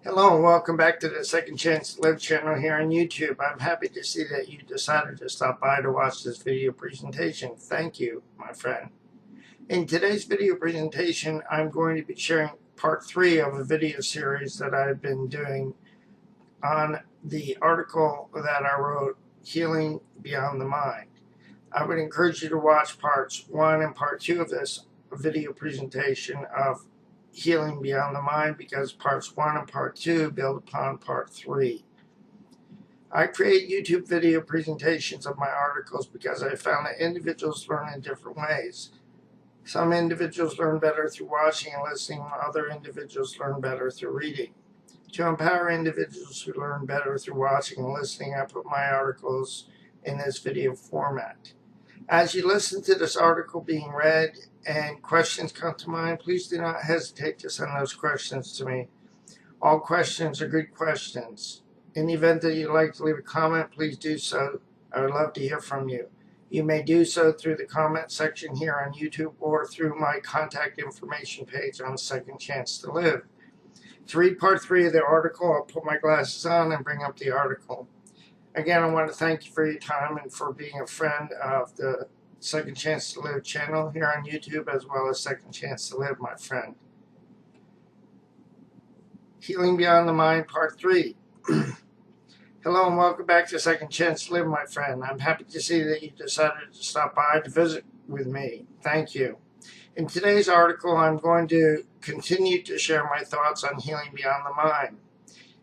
Hello and welcome back to the Second Chance to Live channel here on YouTube. I'm happy to see that you decided to stop by to watch this video presentation. Thank you, my friend. In today's video presentation, I'm going to be sharing part 3 of a video series that I've been doing on the article that I wrote, Healing Beyond the Mind. I would encourage you to watch parts 1 and part 2 of this video presentation of Healing Beyond the Mind, because parts 1 and part 2 build upon part 3. I create YouTube video presentations of my articles because I found that individuals learn in different ways. Some individuals learn better through watching and listening, while other individuals learn better through reading. To empower individuals who learn better through watching and listening, I put my articles in this video format. As you listen to this article being read and questions come to mind, please do not hesitate to send those questions to me. All questions are good questions. In the event that you'd like to leave a comment, please do so. I would love to hear from you. You may do so through the comment section here on YouTube or through my contact information page on Second Chance to Live. To read part 3 of the article, I'll put my glasses on and bring up the article. Again, I want to thank you for your time and for being a friend of the Second Chance to Live channel here on YouTube, as well as Second Chance to Live, my friend. Healing Beyond the Mind, Part 3. Hello and welcome back to Second Chance to Live, my friend. I'm happy to see that you decided to stop by to visit with me. Thank you. In today's article, I'm going to continue to share my thoughts on healing beyond the mind.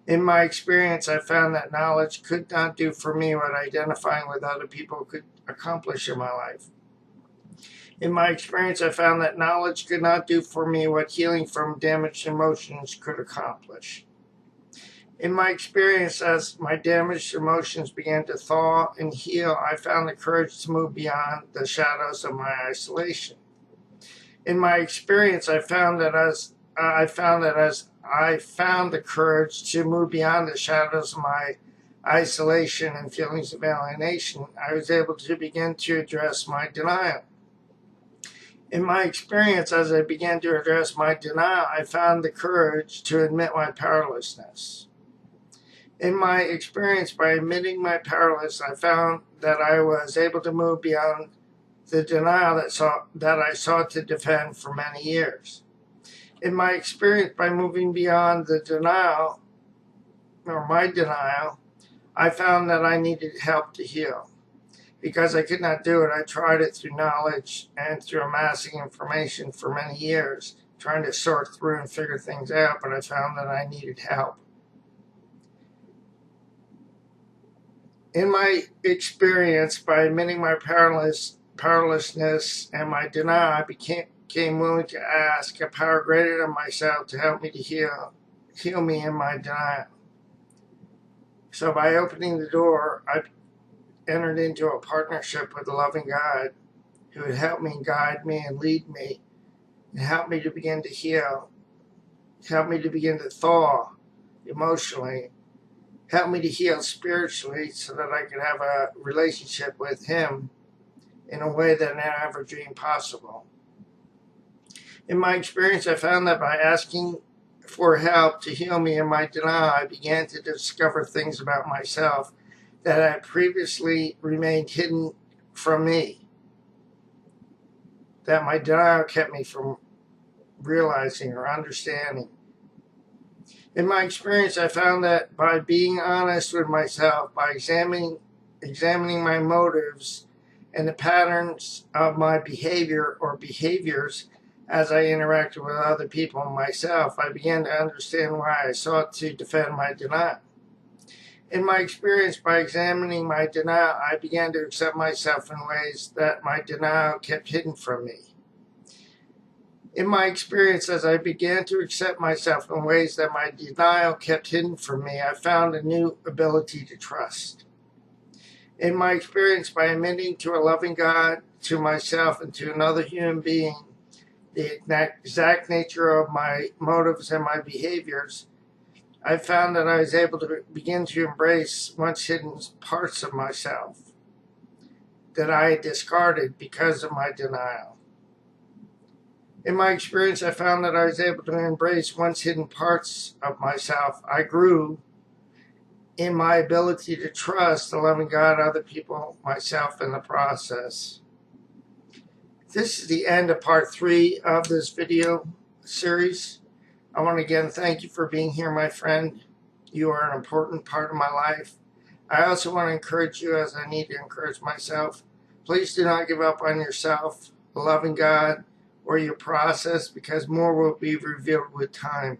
In my experience, I found that knowledge could not do for me what identifying with other people could accomplish in my life. In my experience, I found that knowledge could not do for me what healing from damaged emotions could accomplish. In my experience, as my damaged emotions began to thaw and heal, I found the courage to move beyond the shadows of my isolation. In my experience, I found the courage to move beyond the shadows of my isolation and feelings of alienation, I was able to begin to address my denial. In my experience, as I began to address my denial, I found the courage to admit my powerlessness. In my experience, by admitting my powerlessness, I found that I was able to move beyond the denial that I sought to defend for many years. In my experience, by moving beyond the denial, or my denial, I found that I needed help to heal. Because I could not do it, I tried it through knowledge and through amassing information for many years, trying to sort through and figure things out, but I found that I needed help. In my experience, by admitting my powerlessness and my denial, I became willing to ask a power greater than myself to help me to heal me in my denial. So by opening the door, I entered into a partnership with a loving God who would help me, guide me, and lead me, and help me to begin to heal, help me to begin to thaw emotionally, help me to heal spiritually so that I could have a relationship with Him in a way that I never dreamed possible. In my experience, I found that by asking for help to heal me in my denial, I began to discover things about myself that had previously remained hidden from me, that my denial kept me from realizing or understanding. In my experience, I found that by being honest with myself, by examining my motives and the patterns of my behavior or behaviors as I interacted with other people and myself, I began to understand why I sought to defend my denial. In my experience, by examining my denial, I began to accept myself in ways that my denial kept hidden from me. In my experience, as I began to accept myself in ways that my denial kept hidden from me, I found a new ability to trust. In my experience, by admitting to a loving God, to myself, and to another human being the exact nature of my motives and my behaviors, I found that I was able to begin to embrace once hidden parts of myself that I had discarded because of my denial. In my experience, I found that I was able to embrace once hidden parts of myself. I grew in my ability to trust the loving God, other people, myself in the process. This is the end of part 3 of this video series. I want to again thank you for being here, my friend. You are an important part of my life. I also want to encourage you, as I need to encourage myself. Please do not give up on yourself, the loving God, or your process, because more will be revealed with time.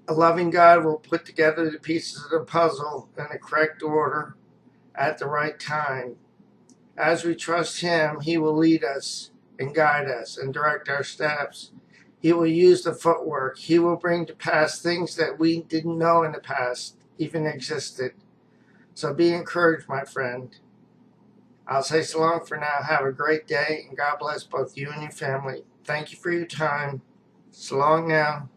A loving God will put together the pieces of the puzzle in the correct order at the right time. As we trust Him, He will lead us and guide us and direct our steps. He will use the footwork. He will bring to pass things that we didn't know in the past even existed. So be encouraged, my friend. I'll say so long for now. Have a great day, and God bless both you and your family. Thank you for your time. So long now.